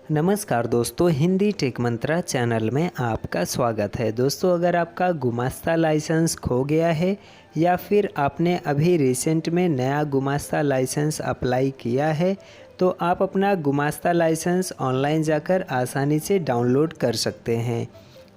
नमस्कार दोस्तों, हिंदी टेक मंत्रा चैनल में आपका स्वागत है। दोस्तों, अगर आपका गुमास्ता लाइसेंस खो गया है या फिर आपने अभी रिसेंट में नया गुमास्ता लाइसेंस अप्लाई किया है तो आप अपना गुमास्ता लाइसेंस ऑनलाइन जाकर आसानी से डाउनलोड कर सकते हैं।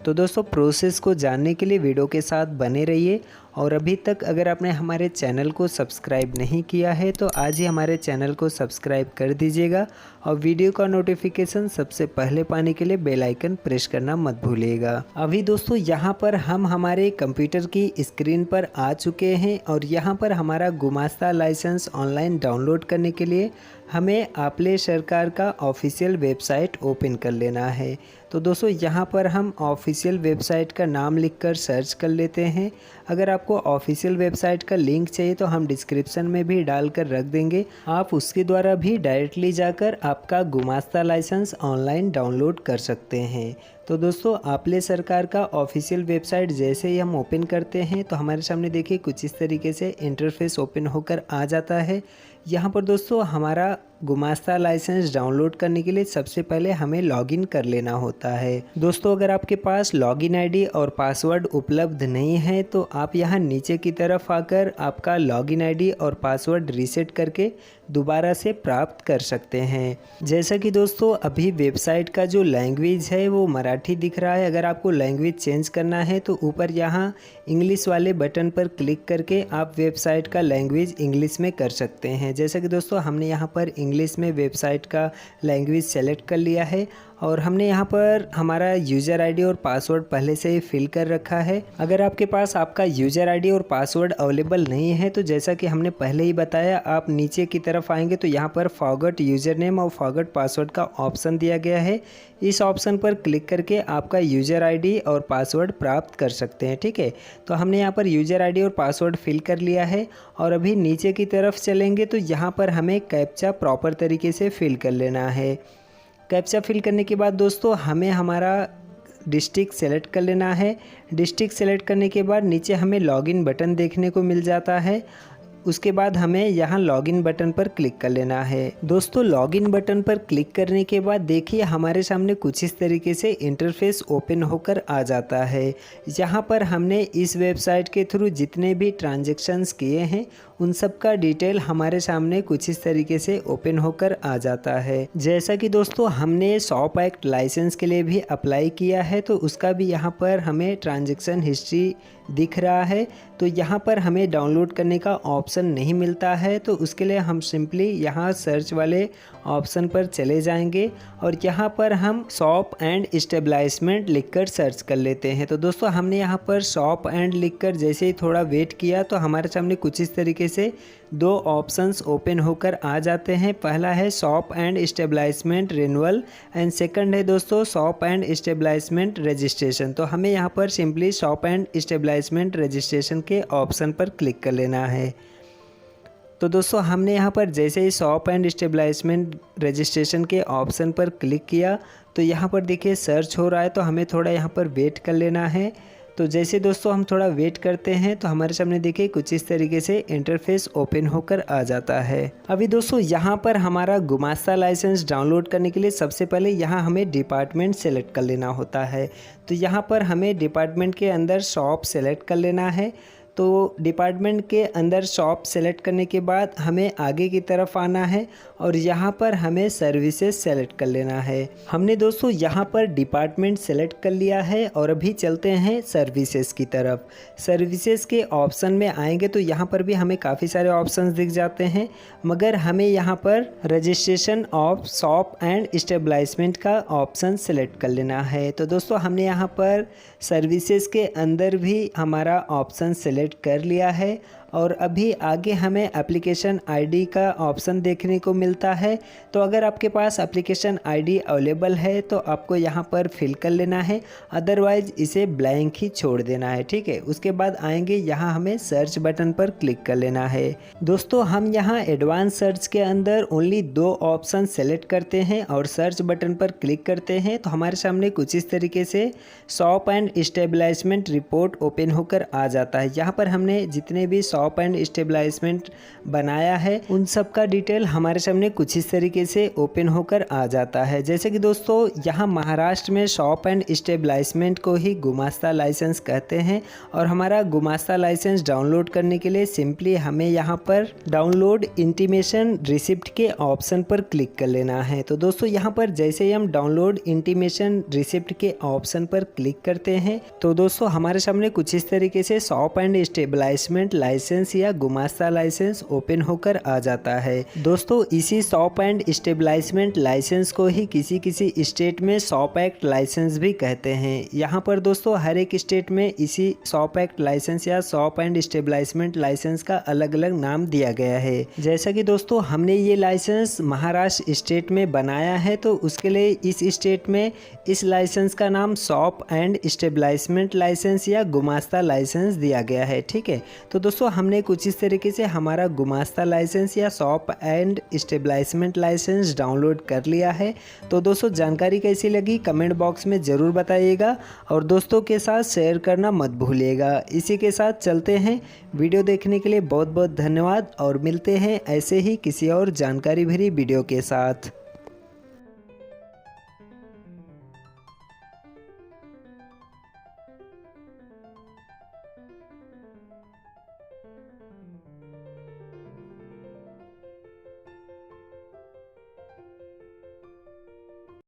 तो दोस्तों, प्रोसेस को जानने के लिए वीडियो के साथ बने रहिए और अभी तक अगर आपने हमारे चैनल को सब्सक्राइब नहीं किया है तो आज ही हमारे चैनल को सब्सक्राइब कर दीजिएगा और वीडियो का नोटिफिकेशन सबसे पहले पाने के लिए बेल आइकन प्रेस करना मत भूलिएगा। अभी दोस्तों यहाँ पर हम हमारे कंप्यूटर की स्क्रीन पर आ चुके हैं और यहाँ पर हमारा गुमास्ता लाइसेंस ऑनलाइन डाउनलोड करने के लिए हमें आपले सरकार का ऑफिशियल वेबसाइट ओपन कर लेना है। तो दोस्तों यहाँ पर हम ऑफिशियल वेबसाइट का नाम लिखकर सर्च कर लेते हैं। अगर आपको ऑफिशियल वेबसाइट का लिंक चाहिए तो हम डिस्क्रिप्शन में भी डालकर रख देंगे, आप उसके द्वारा भी डायरेक्टली जाकर आपका गुमास्ता लाइसेंस ऑनलाइन डाउनलोड कर सकते हैं। तो दोस्तों, आपले सरकार का ऑफिशियल वेबसाइट जैसे ही हम ओपन करते हैं तो हमारे सामने देखिए कुछ इस तरीके से इंटरफेस ओपन होकर आ जाता है। यहाँ पर दोस्तों हमारा गुमास्ता लाइसेंस डाउनलोड करने के लिए सबसे पहले हमें लॉगिन कर लेना होता है। दोस्तों, अगर आपके पास लॉगिन आईडी और पासवर्ड उपलब्ध नहीं है तो आप यहाँ नीचे की तरफ आकर आपका लॉगिन आईडी और पासवर्ड रीसेट करके दोबारा से प्राप्त कर सकते हैं। जैसा कि दोस्तों अभी वेबसाइट का जो लैंग्वेज है वो मराठी दिख रहा है। अगर आपको लैंग्वेज चेंज करना है तो ऊपर यहाँ इंग्लिश वाले बटन पर क्लिक करके आप वेबसाइट का लैंग्वेज इंग्लिश में कर सकते हैं। जैसा कि दोस्तों हमने यहाँ पर इंग्लिश में वेबसाइट का लैंग्वेज सेलेक्ट कर लिया है और हमने यहाँ पर हमारा यूज़र आईडी और पासवर्ड पहले से ही फिल कर रखा है। अगर आपके पास आपका यूज़र आईडी और पासवर्ड अवेलेबल नहीं है तो जैसा कि हमने पहले ही बताया, आप नीचे की तरफ आएंगे तो यहाँ पर फॉरगॉट यूज़र नेम और फॉरगॉट पासवर्ड का ऑप्शन दिया गया है। इस ऑप्शन पर क्लिक करके आपका यूज़र आईडी और पासवर्ड प्राप्त कर सकते हैं। ठीक है, तो हमने यहाँ पर यूज़र आईडी और पासवर्ड फिल कर लिया है और अभी नीचे की तरफ चलेंगे तो यहाँ पर हमें कैप्चा प्रॉपर तरीके से फिल कर लेना है। कैप्चा फिल करने के बाद दोस्तों हमें हमारा डिस्ट्रिक्ट सेलेक्ट कर लेना है। डिस्ट्रिक्ट सेलेक्ट करने के बाद नीचे हमें लॉगिन बटन देखने को मिल जाता है। उसके बाद हमें यहाँ लॉगिन बटन पर क्लिक कर लेना है। दोस्तों, लॉगिन बटन पर क्लिक करने के बाद देखिए हमारे सामने कुछ इस तरीके से इंटरफेस ओपन होकर आ जाता है। यहाँ पर हमने इस वेबसाइट के थ्रू जितने भी ट्रांजैक्शंस किए हैं उन सब का डिटेल हमारे सामने कुछ इस तरीके से ओपन होकर आ जाता है। जैसा कि दोस्तों हमने शॉप एक्ट लाइसेंस के लिए भी अप्लाई किया है तो उसका भी यहाँ पर हमें ट्रांजैक्शन हिस्ट्री दिख रहा है। तो यहाँ पर हमें डाउनलोड करने का ऑप्शन नहीं मिलता है तो उसके लिए हम सिंपली यहाँ सर्च वाले ऑप्शन पर चले जाएंगे और यहाँ पर हम शॉप एंड एस्टेब्लिशमेंट लिखकर सर्च कर लेते हैं। तो दोस्तों हमने यहाँ पर शॉप एंड लिखकर जैसे ही थोड़ा वेट किया तो हमारे सामने कुछ इस तरीके से दो ऑप्शंस ओपन होकर आ जाते हैं। पहला है shop and establishment renewal and second है दोस्तों शॉप एंड एस्टेब्लिशमेंट रजिस्ट्रेशन। तो हमें यहाँ पर simply shop and establishment registration के ऑप्शन पर क्लिक कर लेना है। तो दोस्तों हमने यहाँ पर जैसे ही शॉप एंड एस्टेब्लिशमेंट रजिस्ट्रेशन के ऑप्शन पर क्लिक किया तो यहाँ पर देखिए सर्च हो रहा है तो हमें थोड़ा यहाँ पर वेट कर लेना है। तो जैसे दोस्तों हम थोड़ा वेट करते हैं तो हमारे सामने देखिए कुछ इस तरीके से इंटरफेस ओपन होकर आ जाता है। अभी दोस्तों यहाँ पर हमारा गुमास्ता लाइसेंस डाउनलोड करने के लिए सबसे पहले यहाँ हमें डिपार्टमेंट सेलेक्ट कर लेना होता है। तो यहाँ पर हमें डिपार्टमेंट के अंदर शॉप सेलेक्ट कर लेना है। तो डिपार्टमेंट के अंदर शॉप सेलेक्ट करने के बाद हमें आगे की तरफ आना है और यहाँ पर हमें सर्विसेज सेलेक्ट कर लेना है। हमने दोस्तों यहाँ पर डिपार्टमेंट सेलेक्ट कर लिया है और अभी चलते हैं सर्विसेज की तरफ। सर्विसेज के ऑप्शन में आएंगे तो यहाँ पर भी हमें काफ़ी सारे ऑप्शंस दिख जाते हैं, मगर हमें यहाँ पर registration of shop and establishment का ऑप्शन सेलेक्ट कर लेना है। तो दोस्तों हमने यहाँ पर सर्विसेज के अंदर भी हमारा ऑप्शन सेलेक्ट कर लिया है और अभी आगे हमें एप्लीकेशन आईडी का ऑप्शन देखने को मिलता है। तो अगर आपके पास एप्लीकेशन आईडी अवेलेबल है तो आपको यहाँ पर फिल कर लेना है, अदरवाइज इसे ब्लैंक ही छोड़ देना है। ठीक है, उसके बाद आएंगे यहाँ हमें सर्च बटन पर क्लिक कर लेना है। दोस्तों हम यहाँ एडवांस सर्च के अंदर ओनली 2 ऑप्शन सेलेक्ट करते हैं और सर्च बटन पर क्लिक करते हैं तो हमारे सामने कुछ इस तरीके से shop and establishment report open होकर आ जाता है। यहाँ पर हमने जितने भी शॉप एंड स्टेबलाइजमेंट बनाया है उन सब का डिटेल हमारे सामने कुछ इस तरीके से ओपन होकर आ जाता है। जैसे कि दोस्तों यहाँ महाराष्ट्र में शॉप एंड स्टेबलाइजमेंट को ही गुमास्ता लाइसेंस कहते हैं और हमारा गुमास्ता लाइसेंस डाउनलोड करने के लिए सिंपली हमें यहाँ पर डाउनलोड इंटीमेशन रिसिप्ट के ऑप्शन पर क्लिक कर लेना है। तो दोस्तों यहाँ पर जैसे ही हम डाउनलोड इंटीमेशन रिसिप्ट के ऑप्शन पर क्लिक करते हैं तो दोस्तों हमारे सामने कुछ इस तरीके से शॉप एंड स्टेबलाइजमेंट लाइसेंस या गुमास्ता लाइसेंस ओपन होकर आ जाता है। दोस्तों इसी शॉप एंड स्टेबलाइजमेंट लाइसेंस को ही किसी किसी स्टेट में शॉप एक्ट लाइसेंस भी कहते हैं। यहाँ पर दोस्तों हर एक स्टेट में इसी शॉप एक्ट लाइसेंस या शॉप एंड स्टेबलाइजमेंट लाइसेंस का अलग अलग नाम दिया गया है। जैसा कि दोस्तों हमने ये लाइसेंस महाराष्ट्र स्टेट में बनाया है तो उसके लिए इस स्टेट में इस लाइसेंस का नाम शॉप एंड स्टेबलाइजमेंट लाइसेंस या गुमास्ता लाइसेंस दिया गया है। ठीक है, तो दोस्तों हमने कुछ इस तरीके से हमारा गुमास्ता लाइसेंस या shop and establishment licence download कर लिया है। तो दोस्तों जानकारी कैसी लगी कमेंट बॉक्स में ज़रूर बताइएगा और दोस्तों के साथ शेयर करना मत भूलिएगा। इसी के साथ चलते हैं, वीडियो देखने के लिए बहुत बहुत धन्यवाद और मिलते हैं ऐसे ही किसी और जानकारी भरी वीडियो के साथ।